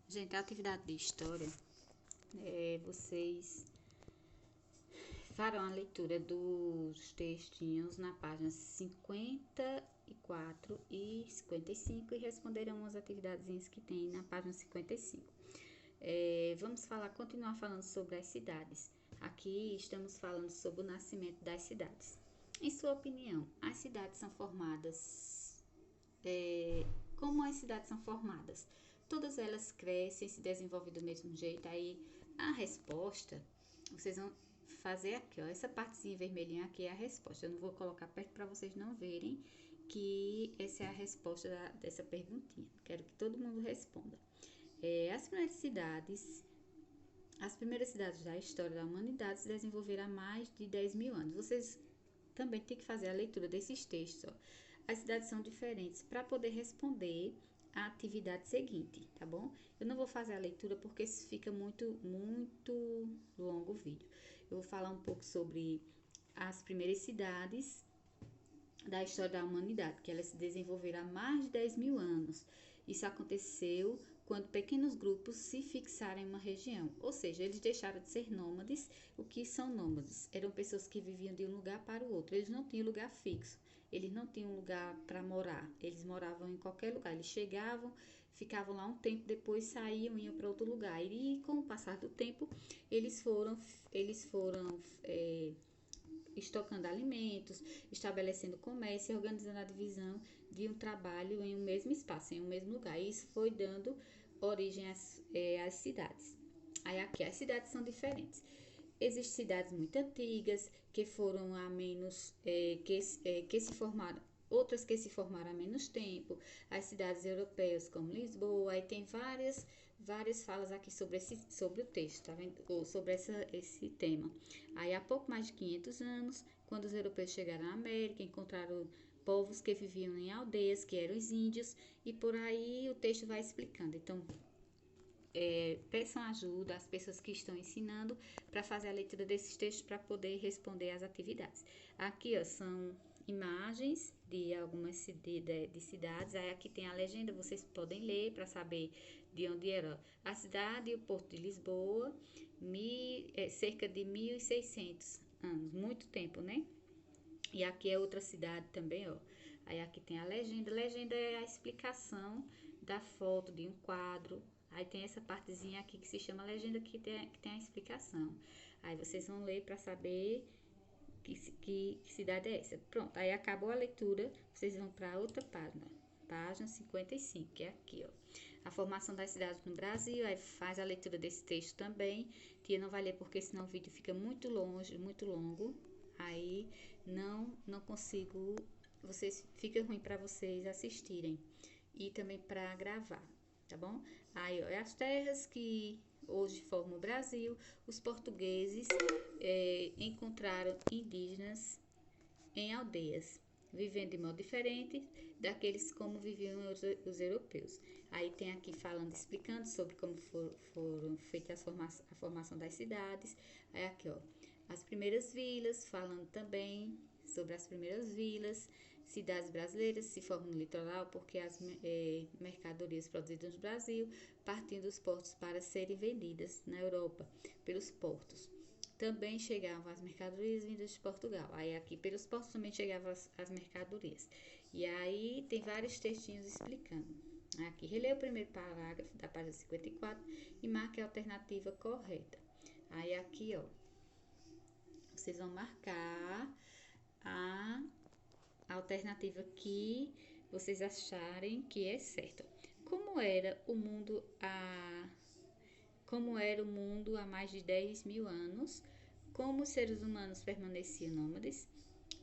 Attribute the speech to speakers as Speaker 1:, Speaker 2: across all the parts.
Speaker 1: Gente, a atividade de história, vocês farão a leitura dos textinhos na página 54 e 55 e responderão as atividades que tem na página 55. Vamos continuar falando sobre as cidades. Aqui estamos falando sobre o nascimento das cidades. Em sua opinião, as cidades são formadas como as cidades são formadas? Todas elas crescem, se desenvolvem do mesmo jeito? Aí a resposta, vocês vão fazer aqui, ó, essa partezinha vermelhinha aqui é a resposta. Eu não vou colocar perto para vocês não verem que essa é a resposta dessa perguntinha. Quero que todo mundo responda. As primeiras cidades da história da humanidade se desenvolveram há mais de 10 mil anos. Vocês também têm que fazer a leitura desses textos, ó. As cidades são diferentes para poder responder a atividade seguinte, tá bom? Eu não vou fazer a leitura porque fica muito longo o vídeo. Eu vou falar um pouco sobre as primeiras cidades da história da humanidade, que elas se desenvolveram há mais de 10 mil anos. Isso aconteceu quando pequenos grupos se fixaram em uma região, ou seja, eles deixaram de ser nômades. O que são nômades? Eram pessoas que viviam de um lugar para o outro, eles não tinham lugar fixo, eles não tinham lugar para morar, eles moravam em qualquer lugar, eles chegavam, ficavam lá um tempo, depois saíam, iam para outro lugar, e com o passar do tempo, eles foram estocando alimentos, estabelecendo comércio e organizando a divisão de um trabalho em um mesmo espaço, em um mesmo lugar. E isso foi dando origem às cidades. Aí aqui as cidades são diferentes. Existem cidades muito antigas que foram a menos, que se formaram, outras que se formaram há menos tempo, as cidades europeias como Lisboa. Aí tem várias falas aqui sobre o texto, tá vendo? Ou sobre esse tema. Aí há pouco mais de 500 anos, quando os europeus chegaram à América, encontraram povos que viviam em aldeias, que eram os índios, e por aí o texto vai explicando. Então, peçam ajuda às pessoas que estão ensinando para fazer a leitura desses textos para poder responder às atividades. Aqui, ó, são imagens de algumas de cidades. Aí aqui tem a legenda, vocês podem ler para saber de onde era a cidade e o porto de Lisboa, cerca de 1600 anos, muito tempo, né? E aqui é outra cidade também, ó. Aí aqui tem a legenda. Legenda é a explicação da foto de um quadro. Aí tem essa partezinha aqui que se chama legenda, que tem a explicação. Aí vocês vão ler para saber que cidade é essa. Pronto, aí acabou a leitura, vocês vão para outra página. Página 55, que é aqui, ó. A formação das cidades no Brasil, aí faz a leitura desse texto também. Tia não vai ler porque senão o vídeo fica muito longe, muito longo. Aí não consigo, fica ruim para vocês assistirem e também para gravar, tá bom? Aí, ó, as terras que hoje formam o Brasil, os portugueses encontraram indígenas em aldeias, vivendo de modo diferente daqueles como viviam os europeus. Aí tem aqui falando, explicando sobre como foram feitas a formação das cidades. Aí aqui, ó, as primeiras vilas, falando também sobre as primeiras vilas. Cidades brasileiras se formam no litoral porque as mercadorias produzidas no Brasil partiam dos portos para serem vendidas na Europa pelos portos. Também chegavam as mercadorias vindas de Portugal. Aí aqui pelos portos também chegavam as mercadorias. E aí tem vários textinhos explicando. Aqui releia o primeiro parágrafo da página 54 e marque a alternativa correta. Aí aqui, ó, vocês vão marcar a alternativa que vocês acharem que é certa. Como era o mundo há mais de 10 mil anos? Como os seres humanos permaneciam nômades?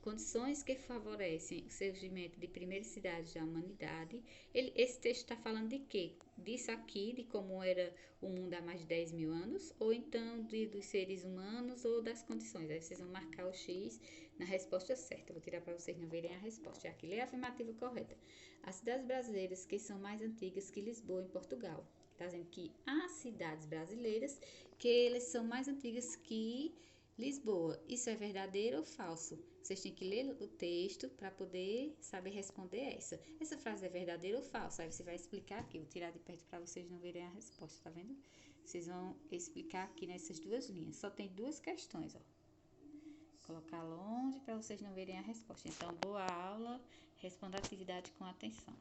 Speaker 1: Condições que favorecem o surgimento de primeiras cidades da humanidade. Esse texto está falando de quê? Disso aqui, de como era o mundo há mais de 10 mil anos, ou então dos seres humanos ou das condições. Aí vocês vão marcar o X na resposta certa. Vou tirar para vocês não verem a resposta. Aqui lê a afirmativa correta. As cidades brasileiras que são mais antigas que Lisboa, em Portugal. Está dizendo que há cidades brasileiras que elas são mais antigas que Lisboa, isso é verdadeiro ou falso? Vocês têm que ler o texto para poder saber responder essa. Essa frase é verdadeira ou falsa? Aí você vai explicar aqui. Vou tirar de perto para vocês não verem a resposta, tá vendo? Vocês vão explicar aqui nessas duas linhas. Só tem duas questões, ó. Colocar longe para vocês não verem a resposta. Então, boa aula. Responda a atividade com atenção.